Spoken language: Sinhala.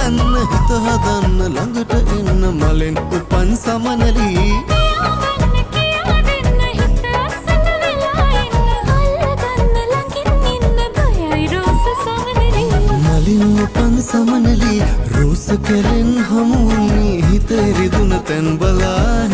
ගන්න හිත හදන්න ළඟට එන්න මලෙන් උපන් සමනලී මලින් උපන් සමනලී රෝස කෙරෙන් හමුුණේ හිත රිදුන තැන් බලා